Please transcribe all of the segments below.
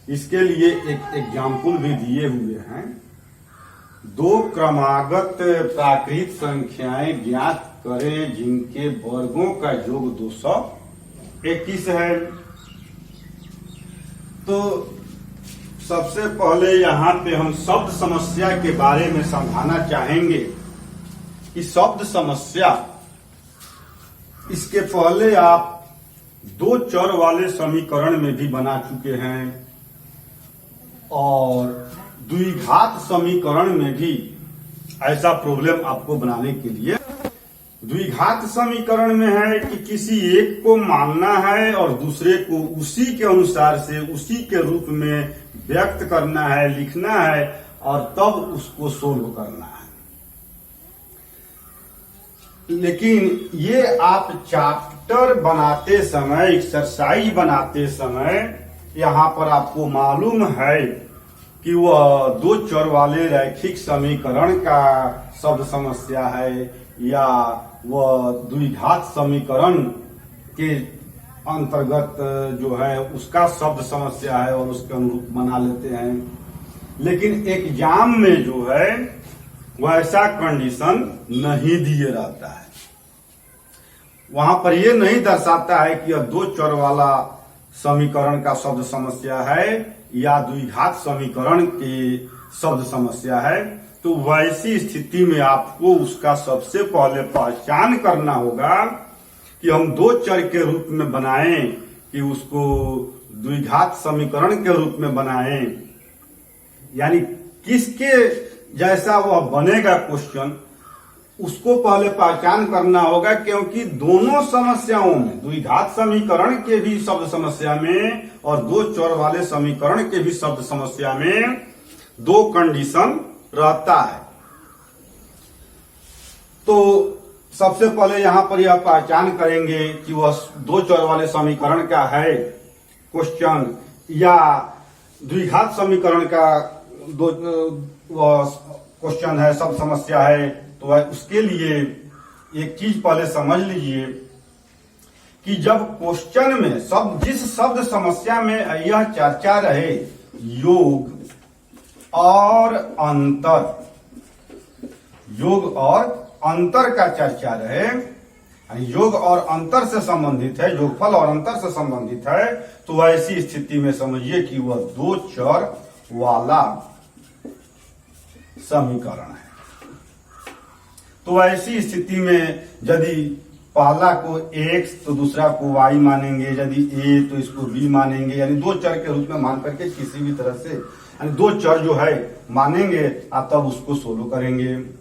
इसके लिए एक एग्जाम्पल भी दिए हुए हैं। दो क्रमागत प्राकृत संख्याएं ज्ञात करें जिनके वर्गों का योग 221 है। तो सबसे पहले यहाँ पे हम शब्द समस्या के बारे में समझाना चाहेंगे कि शब्द समस्या, इसके पहले आप दो चर वाले समीकरण में भी बना चुके हैं और द्विघात समीकरण में भी ऐसा प्रॉब्लम आपको बनाने के लिए। द्विघात समीकरण में है कि किसी एक को मानना है और दूसरे को उसी के अनुसार से उसी के रूप में व्यक्त करना है, लिखना है और तब उसको सोल्व करना है। लेकिन ये आप चैप्टर बनाते समय, एक्सरसाइज बनाते समय यहाँ पर आपको मालूम है कि वह दो चर वाले रैखिक समीकरण का शब्द समस्या है या वह द्विघात समीकरण के अंतर्गत जो है उसका शब्द समस्या है और उसके अनुरूप बना लेते हैं। लेकिन एग्जाम में जो है वैसा कंडीशन नहीं दिए रहता है। वहां पर यह नहीं दर्शाता है कि यह दो चर वाला समीकरण का शब्द समस्या है या द्विघात समीकरण की शब्द समस्या है। तो वैसी स्थिति में आपको उसका सबसे पहले पहचान करना होगा कि हम दो चर के रूप में बनाएं कि उसको द्विघात समीकरण के रूप में बनाएं, यानी किसके जैसा वह बनेगा क्वेश्चन, उसको पहले पहचान करना होगा। क्योंकि दोनों समस्याओं में, द्विघात समीकरण के भी शब्द समस्या में और दो चर वाले समीकरण के भी शब्द समस्या में दो कंडीशन रहता है। तो सबसे पहले यहां पर यह पहचान करेंगे कि वह दो चर वाले समीकरण का है क्वेश्चन या द्विघात समीकरण का दो क्वेश्चन है, सब समस्या है। तो उसके लिए एक चीज पहले समझ लीजिए कि जब क्वेश्चन में जिस शब्द समस्या में यह चर्चा रहे योग और अंतर, योग और अंतर का चर्चा रहे, योग और अंतर से संबंधित है, योगफल और अंतर से संबंधित है, तो ऐसी स्थिति में समझिए कि वह दो चर वाला समीकरण है। तो ऐसी स्थिति में यदि पहला को x तो दूसरा को y मानेंगे, यदि a तो इसको b मानेंगे, यानी दो चर के रूप में मान करके किसी भी तरह से, यानी दो चर जो है मानेंगे और तब उसको सोल्व करेंगे।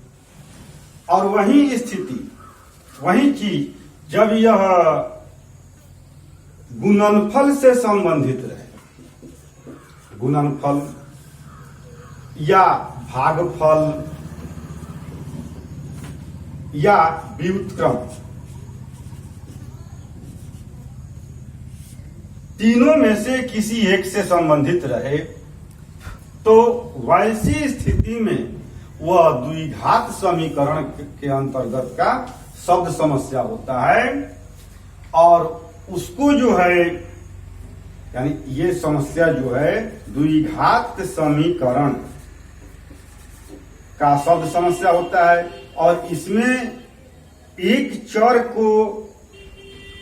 और वही स्थिति, वही चीज जब यह गुणनफल से संबंधित रहे, गुणनफल या भागफल या व्युत्क्रम, तीनों में से किसी एक से संबंधित रहे, तो वैसी स्थिति में वह द्विघात समीकरण के अंतर्गत का शब्द समस्या होता है। और उसको जो है, यानी ये समस्या जो है द्विघात समीकरण का शब्द समस्या होता है और इसमें एक चर को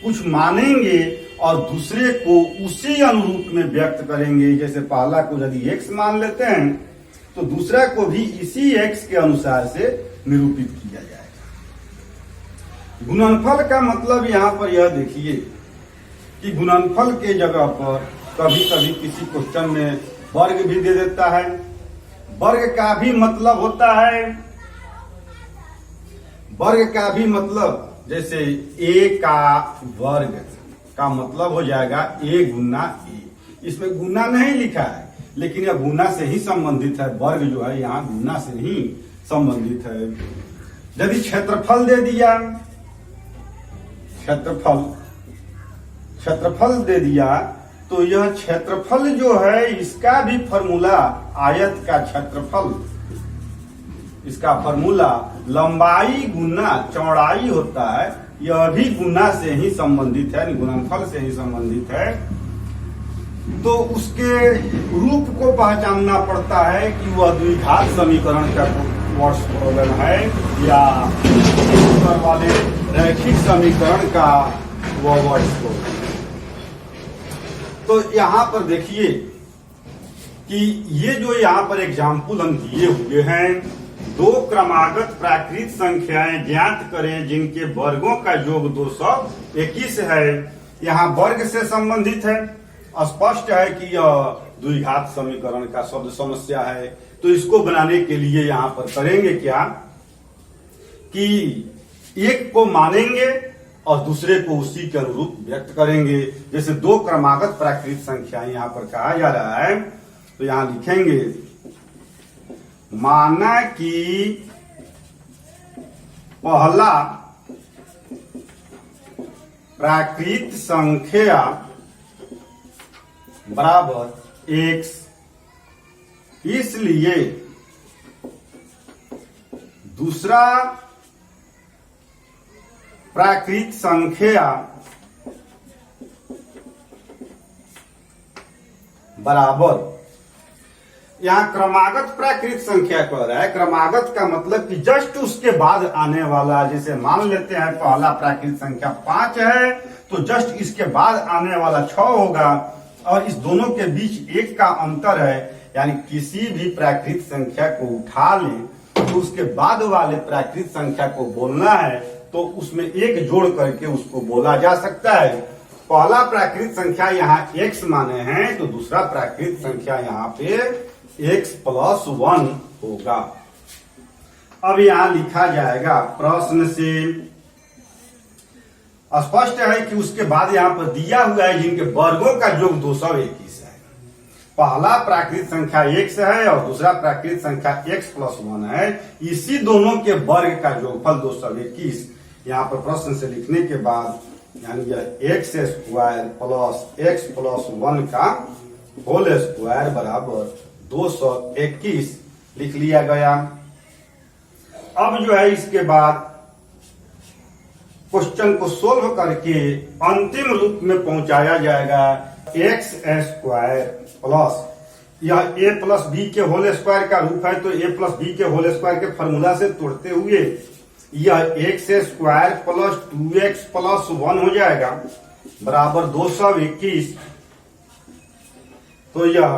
कुछ मानेंगे और दूसरे को उसी अनुरूप में व्यक्त करेंगे। जैसे पहला को यदि x मान लेते हैं तो दूसरा को भी इसी x के अनुसार से निरूपित किया जाएगा। गुणनफल का मतलब यहां पर यह देखिए कि गुणनफल के जगह पर कभी कभी किसी क्वेश्चन में वर्ग भी दे देता है। वर्ग का भी मतलब होता है, वर्ग का भी मतलब जैसे a का वर्ग का मतलब हो जाएगा a गुना a। इसमें गुना नहीं लिखा है लेकिन यह गुना से ही संबंधित है, वर्ग जो है यहाँ गुना से ही संबंधित है। यदि क्षेत्रफल दे दिया, क्षेत्रफल दे दिया तो यह क्षेत्रफल जो है इसका भी फॉर्मूला आयत का क्षेत्रफल, इसका फॉर्मूला लंबाई गुना चौड़ाई होता है। यह भी गुना से ही संबंधित है, गुणनफल से ही संबंधित है। तो उसके रूप को पहचानना पड़ता है कि वह द्विघात समीकरण का वर्ष प्रॉब्लम है या उत्तर वाले रैखिक समीकरण का वह वर्ष प्रॉब्लम। तो यहाँ पर देखिए कि ये जो यहाँ पर एग्जाम्पल हम दिए हुए हैं, दो क्रमागत प्राकृत संख्याएं ज्ञात करें जिनके वर्गों का योग 221 है। यहाँ वर्ग से संबंधित है, स्पष्ट है कि यह द्विघात समीकरण का शब्द समस्या है। तो इसको बनाने के लिए यहाँ पर करेंगे क्या कि एक को मानेंगे और दूसरे को उसी के अनुरूप व्यक्त करेंगे। जैसे दो क्रमागत प्राकृत संख्याएं यहाँ पर कहा जा रहा है, तो यहां लिखेंगे माना कि पहला प्राकृत संख्या बराबर x, इसलिए दूसरा प्राकृत संख्या बराबर, यहाँ क्रमागत प्राकृत संख्या कह रहा है। क्रमागत का मतलब कि जस्ट उसके बाद आने वाला, जैसे मान लेते हैं पहला प्राकृत संख्या 5 है तो जस्ट इसके बाद आने वाला 6 होगा और इस दोनों के बीच 1 का अंतर है। यानी किसी भी प्राकृत संख्या को उठा लें तो उसके बाद वाले प्राकृत संख्या को बोलना है तो उसमें 1 जोड़ करके उसको बोला जा सकता है। पहला प्राकृत संख्या यहाँ x माने हैं तो दूसरा प्राकृत संख्या यहाँ पे x + 1 होगा। अब यहाँ लिखा जाएगा प्रश्न से स्पष्ट है कि उसके बाद यहाँ पर दिया हुआ है जिनके वर्गों का योग 221 है। पहला प्राकृत संख्या x है और दूसरा प्राकृत संख्या x + 1 है। इसी दोनों के वर्ग का योगफल 221। यहाँ पर प्रश्न से लिखने के बाद यानी यह x² + x + 1 का होल स्क्वायर बराबर 221 लिख लिया गया। अब जो है इसके बाद क्वेश्चन को सोल्व करके अंतिम रूप में पहुंचाया जाएगा x² प्लस यह a + b के होल स्क्वायर का रूप है तो a + b के होल स्क्वायर के फॉर्मूला से तोड़ते हुए यह x² + 2x + 1 हो जाएगा बराबर 221। तो यह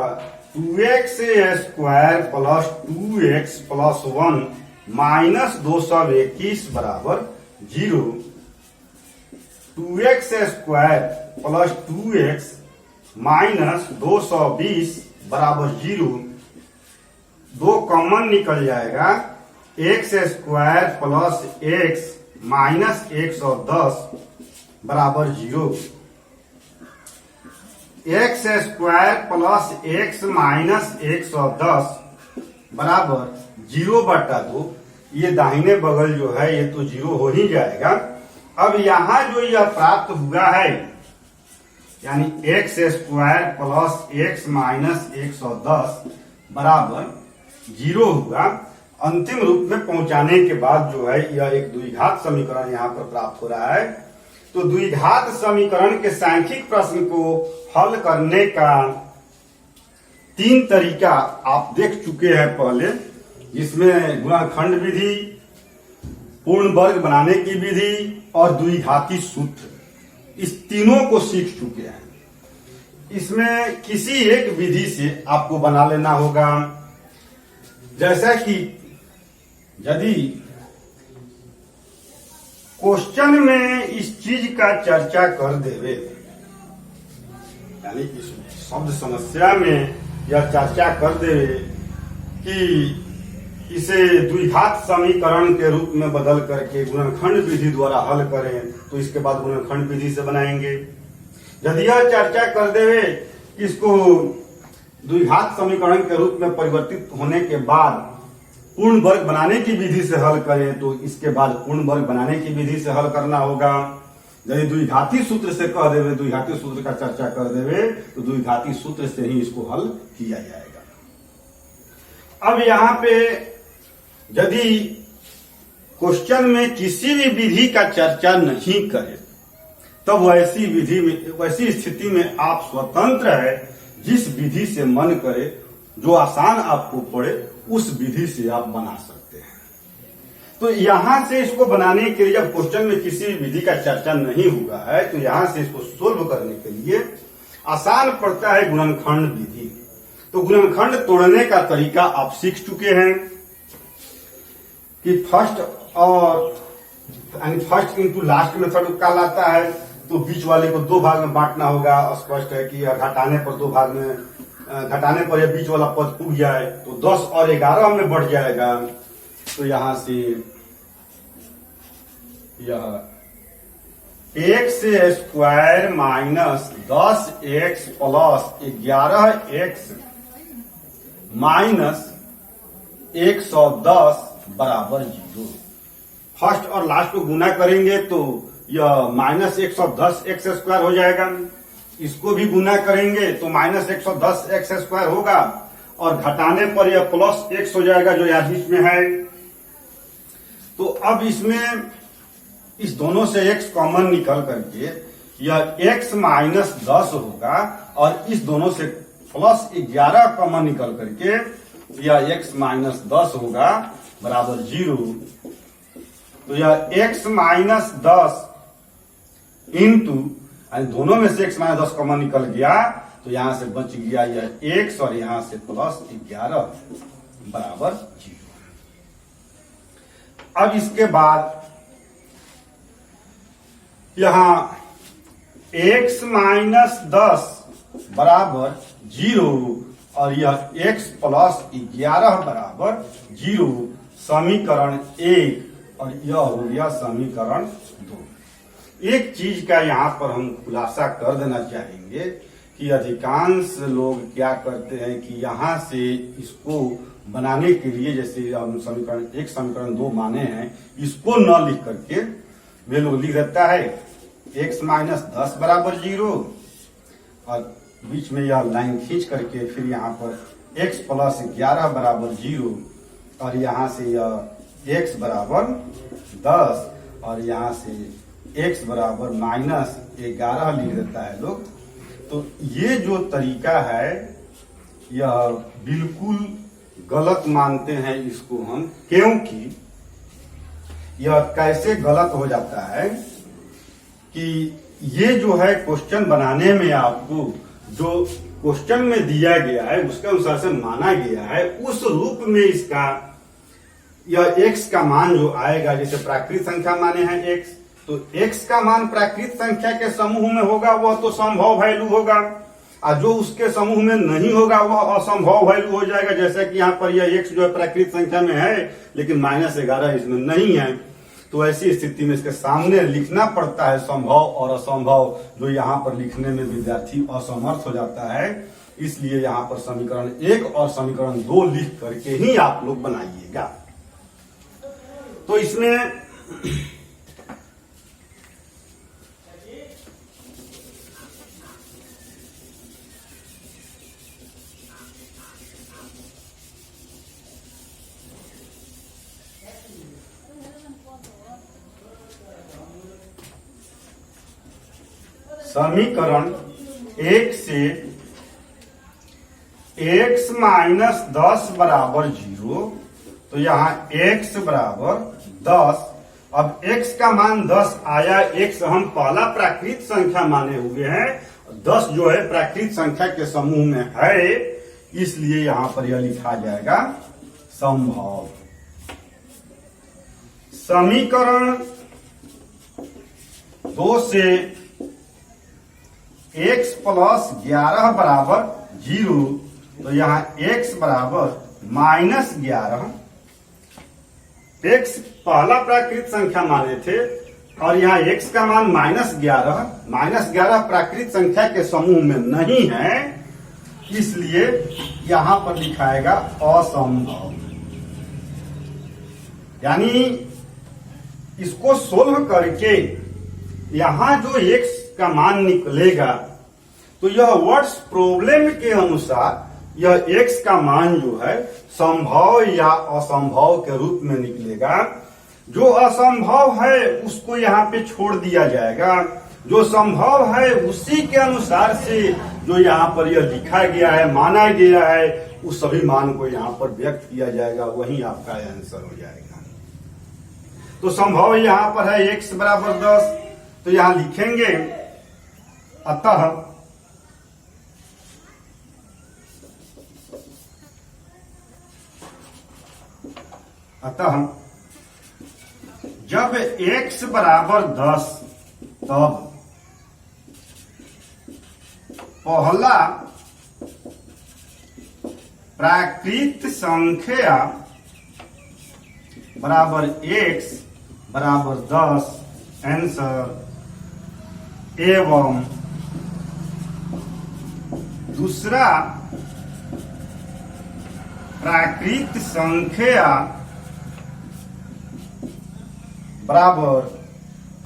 2x² + 2x + 1 माइनस 221 बराबर 0। 2x² + 2x माइनस 220 बराबर 0। 2 कॉमन निकल जाएगा। x² + x माइनस 110 बराबर 0। x² + x माइनस 110 बराबर 0/2। ये दाहिने बगल जो है ये तो 0 हो ही जाएगा। अब यहां जो यह प्राप्त हुआ है यानी x² + x माइनस 110 बराबर 0 हुआ। अंतिम रूप में पहुंचाने के बाद जो है यह एक द्विघात समीकरण यहाँ पर प्राप्त हो रहा है। तो द्विघात समीकरण के सांख्यिक प्रश्न को हल करने का 3 तरीका आप देख चुके हैं पहले, जिसमें गुणनखंड विधि, पूर्ण वर्ग बनाने की विधि और द्विघाती सूत्र, इस तीनों को सीख चुके हैं। इसमें किसी एक विधि से आपको बना लेना होगा। जैसा कि यदि क्वेश्चन में इस चीज का चर्चा कर देवे, यानी इस शब्द समस्या में यह चर्चा कर देवे कि इसे द्विघात समीकरण के रूप में बदल करके गुणनखंड विधि द्वारा हल करें, तो इसके बाद गुणनखंड विधि से बनाएंगे। यदि यह चर्चा कर देवे कि इसको द्विघात समीकरण के रूप में परिवर्तित होने के बाद पूर्ण वर्ग बनाने की विधि से हल करें, तो इसके बाद पूर्ण वर्ग बनाने की विधि से हल करना होगा। यदि द्विघाती सूत्र से कह देवे, द्विघाती सूत्र का चर्चा कर देवे, तो द्विघाती सूत्र से ही इसको हल किया जाएगा। अब यहाँ पे यदि क्वेश्चन में किसी भी विधि का चर्चा नहीं करे, तब वैसी विधि में, वैसी स्थिति में आप स्वतंत्र है जिस विधि से मन करे, जो आसान आपको पड़े, उस विधि से आप बना सकते हैं। तो यहां से इसको बनाने के लिए, जब क्वेश्चन में किसी विधि का चर्चा नहीं हुआ है, तो यहां से इसको सोल्व करने के लिए आसान पड़ता है गुणनखंड विधि। तो गुणनखंड तोड़ने का तरीका आप सीख चुके हैं कि फर्स्ट इनटू लास्ट मेथड कहलाता है। तो बीच वाले को दो भाग में बांटना होगा। स्पष्ट है कि घटाने पर दो भाग में, घटाने पर यह बीच वाला पद उग जाए तो 10 और 11 में बढ़ जाएगा। तो यहां से यह x square minus 10x plus 11x minus 110 बराबर 0। फर्स्ट और लास्ट को गुना करेंगे तो यह माइनस 110 एक्स स्क्वायर हो जाएगा। इसको भी गुना करेंगे तो माइनस 110 एक्स स्क्वायर होगा, और घटाने पर यह प्लस एक्स हो जाएगा जो यहाँ बीच में है। तो अब इसमें इस दोनों से x कॉमन निकल करके यह x माइनस 10 होगा, और इस दोनों से प्लस 11 कॉमन निकल करके यह x माइनस 10 होगा बराबर 0। तो यह x माइनस 10 इंटू, दोनों में से x माइनस 10 कॉमन निकल गया, तो यहां से बच गया यह x, और यहां से प्लस 11 बराबर 0। अब इसके बाद यहां x माइनस 10 बराबर 0 और यह x प्लस 11 बराबर 0, समीकरण 1, और यह हो गया समीकरण 2। एक चीज का यहां पर हम खुलासा कर देना चाहेंगे कि अधिकांश लोग क्या करते हैं कि यहां से इसको बनाने के लिए, जैसे हम समीकरण 1 समीकरण 2 माने हैं, इसको न लिख करके वे लोग लिख देता है x माइनस 10 बराबर 0, और बीच में यह लाइन खींच करके फिर यहाँ पर x प्लस 11 बराबर 0, और यहाँ से यह x बराबर 10, और यहाँ से x बराबर माइनस 11 लिख देता है लोग। तो ये जो तरीका है यह बिल्कुल गलत मानते हैं इसको हम, क्योंकि यह कैसे गलत हो जाता है कि ये जो है क्वेश्चन बनाने में आपको जो क्वेश्चन में दिया गया है उसके अनुसार से माना गया है, उस रूप में इसका यह x का मान जो आएगा, जैसे प्राकृत संख्या माने हैं x, तो x का मान प्राकृत संख्या के समूह में होगा वह तो संभव वैल्यू होगा, और जो उसके समूह में नहीं होगा वह असंभव वैल्यू हो जाएगा। जैसे कि यहाँ पर यह x जो है प्राकृत संख्या में है लेकिन माइनस 11 इसमें नहीं है, तो ऐसी स्थिति में इसके सामने लिखना पड़ता है संभव और असंभव, जो यहाँ पर लिखने में विद्यार्थी असमर्थ हो जाता है। इसलिए यहाँ पर समीकरण 1 और समीकरण 2 लिख करके ही आप लोग बनाइएगा। तो इसमें समीकरण 1 से x माइनस 10 बराबर 0, तो यहाँ x बराबर 10। अब x का मान 10 आया, x हम पहला प्राकृत संख्या माने हुए हैं, 10 जो है प्राकृत संख्या के समूह में है, इसलिए यहां पर यह लिखा जाएगा संभव। समीकरण 2 से x प्लस 11 बराबर 0, तो यहाँ x बराबर माइनस 11, x पहला प्राकृत संख्या माने थे और यहाँ x का मान माइनस 11 प्राकृत संख्या के समूह में नहीं है, इसलिए यहां पर लिखाएगा असंभव। यानी इसको सोल्व करके यहां जो x का मान निकलेगा, तो यह वर्ड्स प्रॉब्लम के अनुसार यह x का मान जो है संभव या असंभव के रूप में निकलेगा। जो असंभव है उसको यहाँ पे छोड़ दिया जाएगा जो संभव है उसी के अनुसार से जो यहाँ पर यह लिखा गया है, माना गया है, उस सभी मान को यहाँ पर व्यक्त किया जाएगा, वही आपका आंसर हो जाएगा। तो संभव यहाँ पर है x बराबर 10, तो यहाँ लिखेंगे अतः जब x बराबर 10 तब पहला प्राकृत संख्या बराबर x बराबर 10 आंसर एवं दूसरा प्राकृत संख्या बराबर,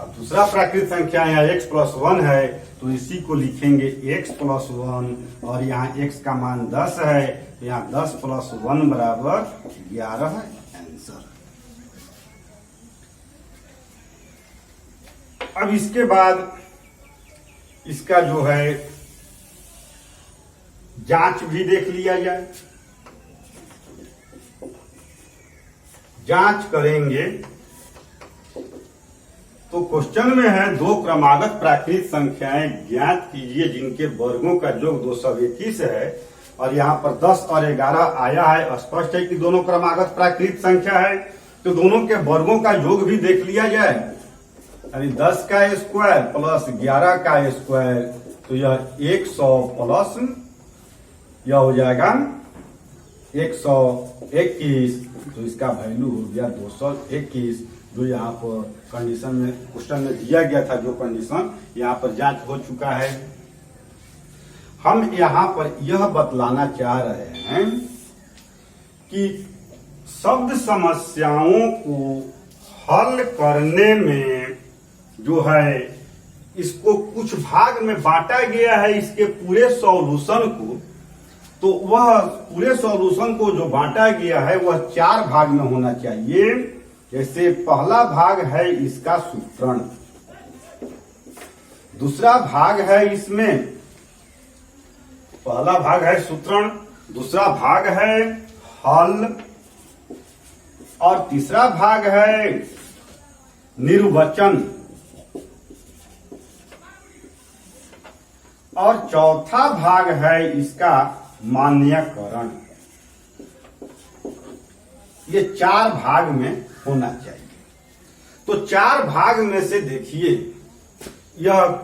अब दूसरा प्राकृत संख्या यहाँ x प्लस 1 है, तो इसी को लिखेंगे x प्लस 1, और यहाँ x का मान 10 है, तो यहाँ 10 प्लस 1 बराबर 11 है आंसर। अब इसके बाद इसका जो है जांच भी देख लिया जाए। जांच करेंगे तो क्वेश्चन में है दो क्रमागत प्राकृत संख्याएं ज्ञात कीजिए जिनके वर्गों का योग 221 है, और यहाँ पर 10 और 11 आया है। स्पष्ट है कि दोनों क्रमागत प्राकृत संख्या है, तो दोनों के वर्गों का योग भी देख लिया जाए। यानी 10 का स्क्वायर प्लस 11 का स्क्वायर, तो यह 100 प्लस यह हो जाएगा 121, तो इसका वैल्यू हो गया 221, जो यहाँ पर कंडीशन में क्वेश्चन में दिया गया था, जो कंडीशन यहाँ पर जांच हो चुका है। हम यहाँ पर यह बतलाना चाह रहे हैं कि शब्द समस्याओं को हल करने में जो है इसको कुछ भाग में बांटा गया है, इसके पूरे सॉल्यूशन को, तो वह पूरे सॉल्यूशन को जो बांटा गया है वह 4 भाग में होना चाहिए। जैसे पहला भाग है इसका सूत्रण, दूसरा भाग है इसमें, पहला भाग है सूत्रण, दूसरा भाग है हल, और तीसरा भाग है निर्वचन, और चौथा भाग है इसका मान्यकरण। ये 4 भाग में होना चाहिए। तो 4 भाग में से देखिए, यह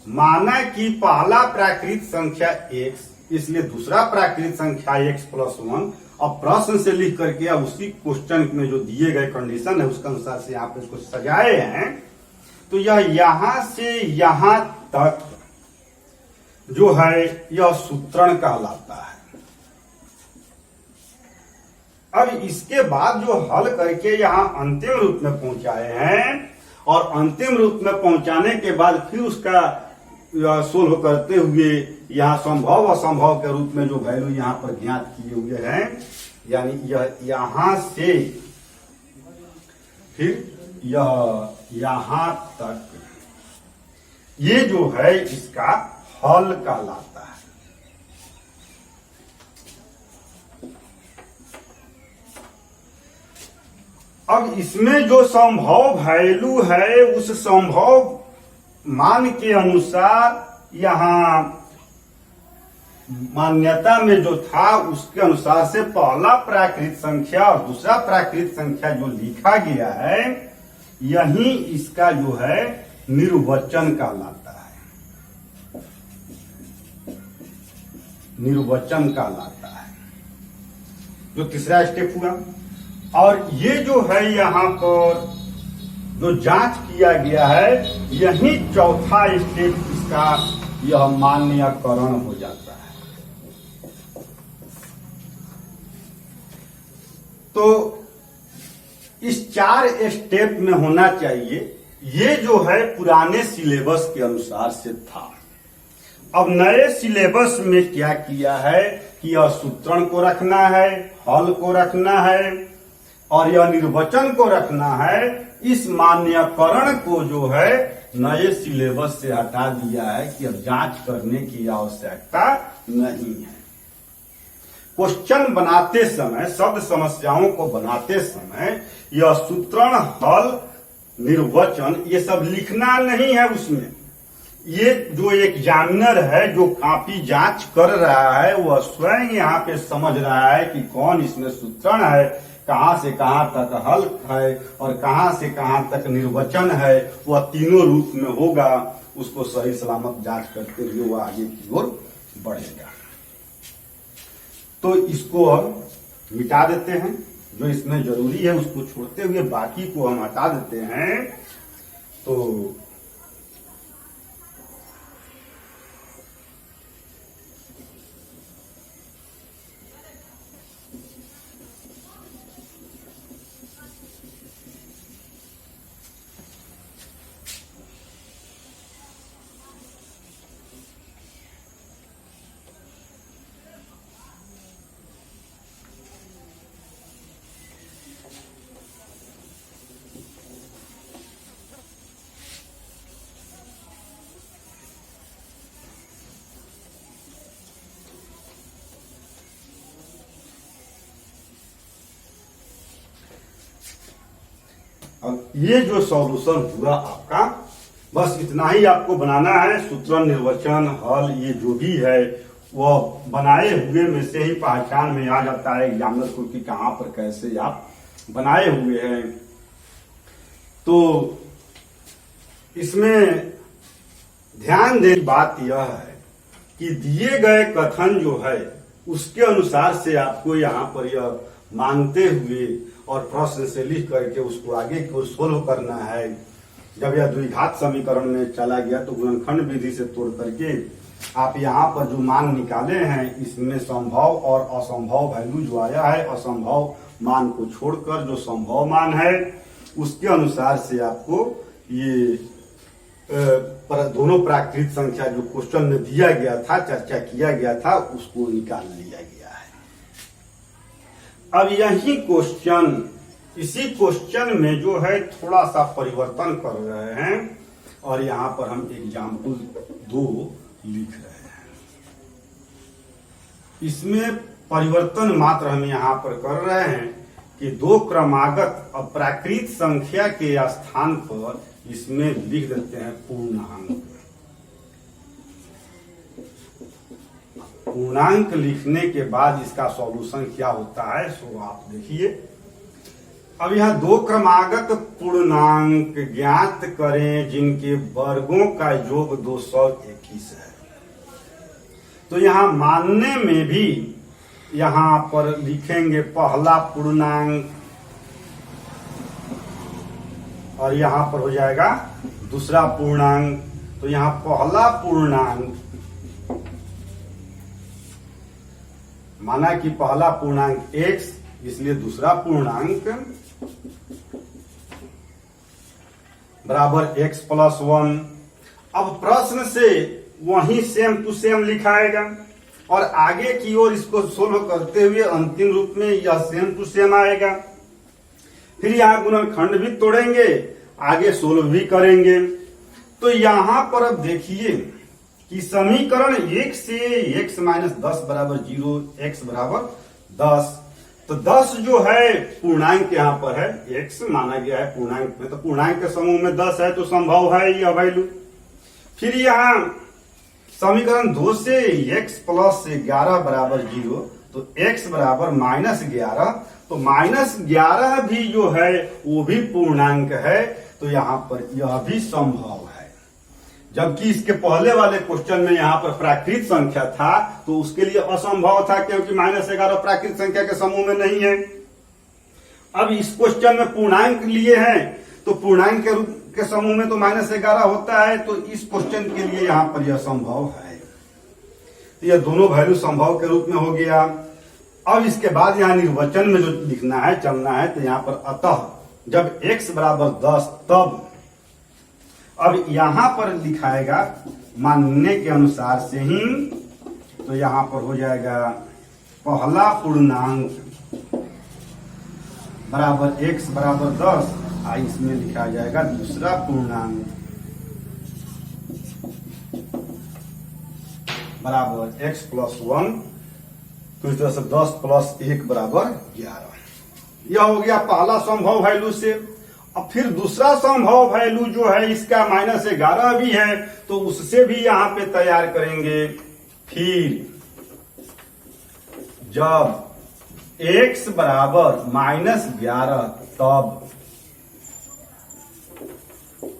माना कि पहला प्राकृत संख्या x, इसलिए दूसरा प्राकृत संख्या x प्लस 1, अब प्रश्न से लिख करके अब उसी क्वेश्चन में जो दिए गए कंडीशन है उसके अनुसार से आप इसको सजाए हैं। तो यह यहां से यहां तक जो है यह सूत्रण कहलाता है। अब इसके बाद जो हल करके यहाँ अंतिम रूप में पहुंचाए हैं, और अंतिम रूप में पहुंचाने के बाद फिर उसका सोल्व करते हुए यहाँ संभव असंभव के रूप में जो वैल्यू यहाँ पर ज्ञात किए हुए हैं, यानी यह यहां से फिर यह यहां तक, ये जो है इसका हल कहलाता है। अब इसमें जो संभव वैल्यू है उस संभव मान के अनुसार यहाँ मान्यता में जो था उसके अनुसार से पहला प्राकृत संख्या और दूसरा प्राकृत संख्या जो लिखा गया है, यही इसका जो है निर्वचन कहलाता है। निर्वचन कहलाता है, जो तीसरा स्टेप हुआ। और ये जो है यहाँ पर जो जांच किया गया है, यही चौथा स्टेप इसका यह मान्यकरण हो जाता है। तो इस 4 स्टेप में होना चाहिए। ये जो है पुराने सिलेबस के अनुसार से था। अब नए सिलेबस में क्या किया है कि यह सूत्रण को रखना है, हल को रखना है और यह निर्वचन को रखना है। इस मान्यकरण को जो है नए सिलेबस से हटा दिया है कि अब जांच करने की आवश्यकता नहीं है। क्वेश्चन बनाते समय, शब्द समस्याओं को बनाते समय यह सूत्रण, हल, निर्वचन ये सब लिखना नहीं है उसमें। ये जो एग्जामिनर है, जो कॉपी जांच कर रहा है, वह स्वयं यहाँ पे समझ रहा है कि कौन इसमें सूत्रण है, कहां से कहां तक हल है और कहां से कहां तक निर्वचन है। वह तीनों रूप में होगा। उसको सही सलामत जांच करते हुए वह आगे की ओर बढ़ेगा। तो इसको हम मिटा देते हैं, जो इसमें जरूरी है उसको छोड़ते हुए बाकी को हम हटा देते हैं। तो अब ये जो सॉल्यूशन हुआ आपका, बस इतना ही आपको बनाना है। सूत्र, निर्वचन, हल ये जो भी है वो बनाए हुए में से ही पहचान में आ जाता है एग्जामिनर को कि कहां पर कैसे आप बनाए हुए हैं। तो इसमें ध्यान देने की बात यह है कि दिए गए कथन जो है उसके अनुसार से आपको यहाँ पर यह मानते हुए और प्रश्न से लिख करके उसको आगे की ओर सोल्व करना है। जब यह द्विघात समीकरण में चला गया तो गुणनखंड विधि से तोड़ करके आप यहाँ पर जो मान निकाले हैं इसमें संभव और असंभव वैल्यू जो आया है, असंभव मान को छोड़कर जो संभव मान है उसके अनुसार से आपको ये दोनों प्राकृत संख्या जो क्वेश्चन में दिया गया था, चर्चा किया गया था, उसको निकाल लिया गया है। अब यही क्वेश्चन, इसी क्वेश्चन में जो है थोड़ा सा परिवर्तन कर रहे हैं और यहाँ पर हम एग्जाम्पल 2 लिख रहे हैं। इसमें परिवर्तन मात्र हम यहाँ पर कर रहे हैं कि 2 क्रमागत अप्राकृत संख्या के स्थान पर इसमें लिख देते हैं पूर्णांक। पूर्णांक लिखने के बाद इसका सॉल्यूशन क्या होता है सो आप देखिए। अब यह 2 क्रमागत पूर्णांक ज्ञात करें जिनके वर्गों का योग 221 है। तो यहां मानने में भी यहां पर लिखेंगे पहला पूर्णांक और यहां पर हो जाएगा दूसरा पूर्णांक। तो यहां पहला पूर्णांक माना कि पहला पूर्णांक x, इसलिए दूसरा पूर्णांक बराबर x + 1। अब प्रश्न से वही सेम टू सेम लिखाएगा और आगे की ओर इसको सोल्व करते हुए अंतिम रूप में यह सेम टू सेम आएगा। फिर यहां गुणनखंड भी तोड़ेंगे, आगे सोल्व भी करेंगे। तो यहां पर अब देखिए कि समीकरण 1 से x - 10 = 0, x = 10। तो 10 जो है पूर्णांक यहाँ पर है, x माना गया है पूर्णांक में, तो पूर्णांक के समूह में 10 है तो संभव है यह वैल्यू। फिर यहाँ समीकरण 2 से x + 11 = 0, तो x = -11, तो -11 भी जो है वो भी पूर्णांक है। तो यहाँ पर यह भी संभव है। जबकि इसके पहले वाले क्वेश्चन में यहाँ पर प्राकृत संख्या था तो उसके लिए असंभव था क्योंकि -11 प्राकृत संख्या के समूह में नहीं है। अब इस क्वेश्चन में पूर्णांक लिए हैं तो पूर्णांक के रूप के समूह में तो -11 होता है, तो इस क्वेश्चन के लिए यहाँ पर यह संभव है। तो यह दोनों वैल्यू संभव के रूप में हो गया। अब इसके बाद यहाँ निर्वचन में जो लिखना है, चलना है, तो यहाँ पर अतः जब x = 10 तब, अब यहां पर लिखाएगा मानने के अनुसार से ही, तो यहां पर हो जाएगा पहला पूर्णांक बराबर x = 10, इसमें लिखा जाएगा दूसरा पूर्णांक बराबर x प्लस 1, तो इस तरह से 10 प्लस 1 बराबर 11। यह हो गया पहला संभव वैल्यू से। अब फिर दूसरा संभव वैल्यू जो है इसका -11 भी है, तो उससे भी यहां पे तैयार करेंगे। फिर जब x बराबर -11 तब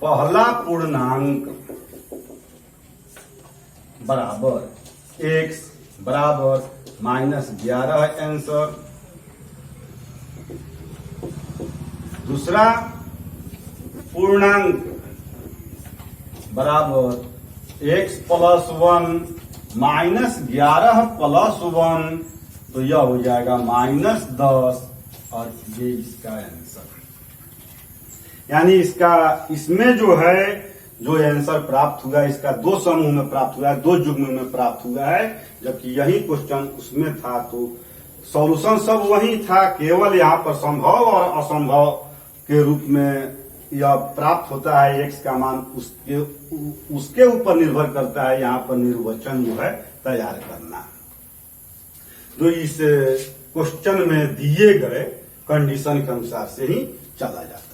पहला पूर्णांक बराबर x बराबर -11 आंसर। दूसरा पूर्णांक बराबर x प्लस 1 -11 प्लस 1, तो यह हो जाएगा -10 और ये इसका आंसर। यानी इसमें जो है जो आंसर प्राप्त हुआ इसका दो समूह में प्राप्त हुआ है, दो युग्म में प्राप्त हुआ है, जबकि यही क्वेश्चन उसमें था। तो सॉल्यूशन सब वही था, केवल यहाँ पर संभव और असंभव के रूप में यह प्राप्त होता है। x का मान उसके ऊपर निर्भर करता है, यहाँ पर निर्वचन जो है तैयार करना, जो इस क्वेश्चन में दिए गए कंडीशन के अनुसार से ही चला जाता है।